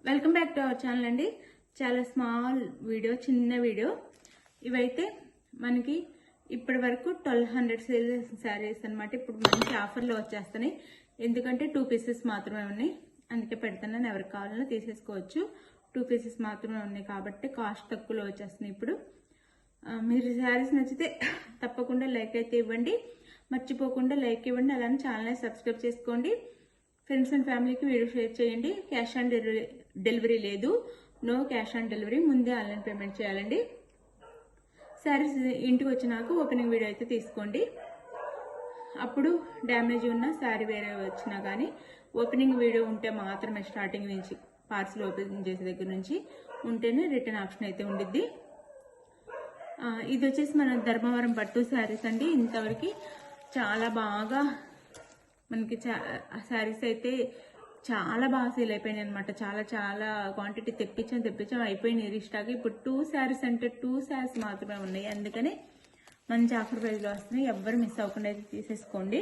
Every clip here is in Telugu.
Welcome back to our channel అండి. చాలా స్మాల్ వీడియో, చిన్న వీడియో. ఇవైతే మనకి ఇప్పటి వరకు 1200 సేల్ శారీస్ అనమాట. ఇప్పుడు మంచి ఆఫర్లో వచ్చేస్తున్నాయి. ఎందుకంటే 2 పీసెస్ మాత్రమే ఉన్నాయి, అందుకే పెడుతున్నాను. ఎవరికి కావాలన్నా తీసేసుకోవచ్చు. 2 పీసెస్ మాత్రమే ఉన్నాయి కాబట్టి కాస్ట్ తక్కువలో వచ్చేస్తున్నాయి. ఇప్పుడు మీరు శారీస్ నచ్చితే తప్పకుండా లైక్ అయితే ఇవ్వండి, మర్చిపోకుండా లైక్ ఇవ్వండి. అలానే ఛానల్ని సబ్స్క్రైబ్ చేసుకోండి. ఫ్రెండ్స్ అండ్ ఫ్యామిలీకి వీడియో షేర్ చేయండి. క్యాష్ ఆన్ డెలివరీ లేదు, నో క్యాష్ ఆన్ డెలివరీ. ముందే ఆన్లైన్ పేమెంట్ చేయాలండి. శారీస్ ఇంటికి వచ్చినాక ఓపెనింగ్ వీడియో అయితే తీసుకోండి. అప్పుడు డ్యామేజ్ ఉన్న శారీ వేరే వచ్చినా కానీ ఓపెనింగ్ వీడియో ఉంటే మాత్రమే, స్టార్టింగ్ నుంచి పార్సిల్ ఓపెన్ చేసే దగ్గర నుంచి ఉంటేనే రిటర్న్ ఆప్షన్ అయితే ఉండిద్ది. ఇది వచ్చేసి మన ధర్మవరం పట్టు శారీస్ అండి. ఇంతవరకు చాలా బాగా మనకి శారీస్ అయితే చాలా బాగా సేల్ అయిపోయినాయి అనమాట. చాలా క్వాంటిటీ తెప్పించాం అయిపోయినాయి రీస్టాక్. ఇప్పుడు 2 శారీస్ అంటే 2 శారీస్ మాత్రమే ఉన్నాయి, అందుకని మంచి ఆఫర్ ప్రైస్లో వస్తున్నాయి. ఎవ్వరు మిస్ అవ్వకుండా అయితే తీసేసుకోండి.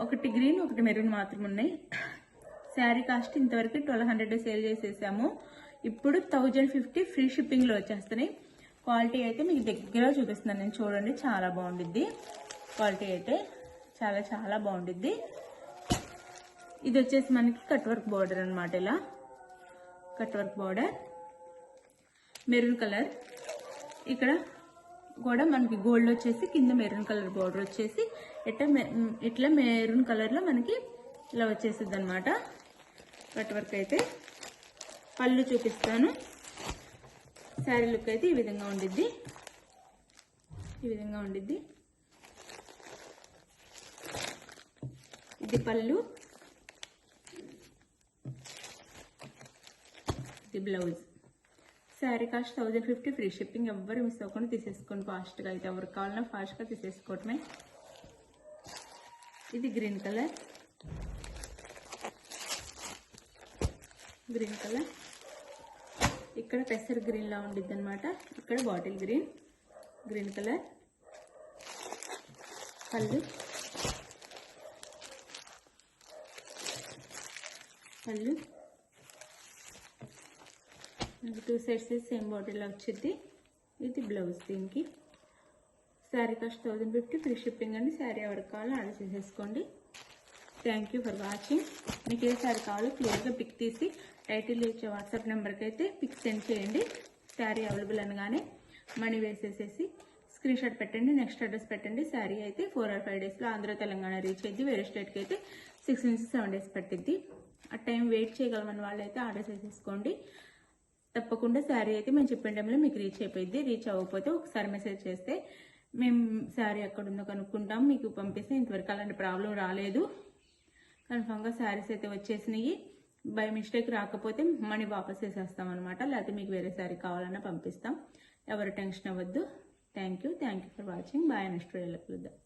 ఒకటి గ్రీన్, ఒకటి మెరూన్ మాత్రమే ఉన్నాయి. శారీ కాస్ట్ ఇంతవరకు 1200 సేల్ చేసేసాము. ఇప్పుడు 1050 ఫ్రీ షిప్పింగ్లో వచ్చేస్తున్నాయి. క్వాలిటీ అయితే మీకు దగ్గర చూపిస్తున్నాను నేను, చూడండి. చాలా బాగుండిద్ది క్వాలిటీ అయితే, చాలా బాగుండిద్ది. ఇది వచ్చేసి మనకి కట్ వర్క్ బార్డర్ అనమాట. ఇలా cut work border, maroon colour. ఇక్కడ కూడా మనకి గోల్డ్ వచ్చేసి కింద మెరూన్ కలర్ బార్డర్ వచ్చేసి ఇట్లా మెరూన్ కలర్లో మనకి ఇలా వచ్చేసిద్ది అనమాట కట్ వర్క్ అయితే. పళ్ళు చూపిస్తాను. శారీ లుక్ అయితే ఈ విధంగా ఉండిద్ది, ఇది పళ్ళు, ఇది blouse. Sari cost 1050 free shipping. ఎవ్వరు మిస్ అవ్వకుండా తీసేసుకోండి ఫాస్ట్గా. అయితే ఎవరికి కావాలన్నా ఫాస్ట్గా తీసేసుకోవటమే. ఇది గ్రీన్ కలర్, ఇక్కడ పెసర్ గ్రీన్ లా ఉండిద్ది అనమాట. ఇక్కడ బాటిల్ గ్రీన్ కలర్. పళ్ళు 2 సెట్స్ సేమ్ బాటిల్ లా వచ్చింది. ఇది బ్లౌజ్. దీనికి శారీ కాస్ట్ 1050 ఫ్రీ షిప్పింగ్ అండి. శారీ ఎవరికి కావాలో ఆర్డర్ చేసేసుకోండి. Thank you for watching. మీకు ఏ శారీ కావాలో క్లియర్గా పిక్ తీసి టైటిల్ ఇచ్చే వాట్సాప్ నెంబర్కి అయితే పిక్ సెండ్ చేయండి. శారీ అవైలబుల్ అనగానే మనీ వేసేసేసి స్క్రీన్ షాట్ పెట్టండి, నెక్స్ట్ అడ్రస్ పెట్టండి. శారీ అయితే 4 or 5 డేస్లో ఆంధ్ర తెలంగాణ రీచ్ అయ్యింది. వేరే స్టేట్కి అయితే 6 నుంచి 7 డేస్ పట్టిద్ది. ఆ టైం వెయిట్ చేయగలమని వాళ్ళు అయితే ఆర్డర్ చేసేసుకోండి. తప్పకుండా శారీ అయితే మేము చెప్పిన టైంలో మీకు రీచ్ అయిపోయింది. రీచ్ అవ్వకపోతే ఒకసారి మెసేజ్ చేస్తే మేము శారీ ఎక్కడుందో కనుక్కుంటాం, మీకు పంపిస్తే. ఇంతవరకు అలాంటి ప్రాబ్లం రాలేదు. కన్ఫామ్గా శారీస్ అయితే వచ్చేసినాయి. బై మిస్టేక్ రాకపోతే మనీ వాపస్ చేసేస్తాం అనమాట. లేకపోతే మీకు వేరే శారీ కావాలన్నా పంపిస్తాం. ఎవరు టెన్షన్ అవ్వద్దు. Thank you for watching. Bye. Next వీడియోలో కలుద్దాం.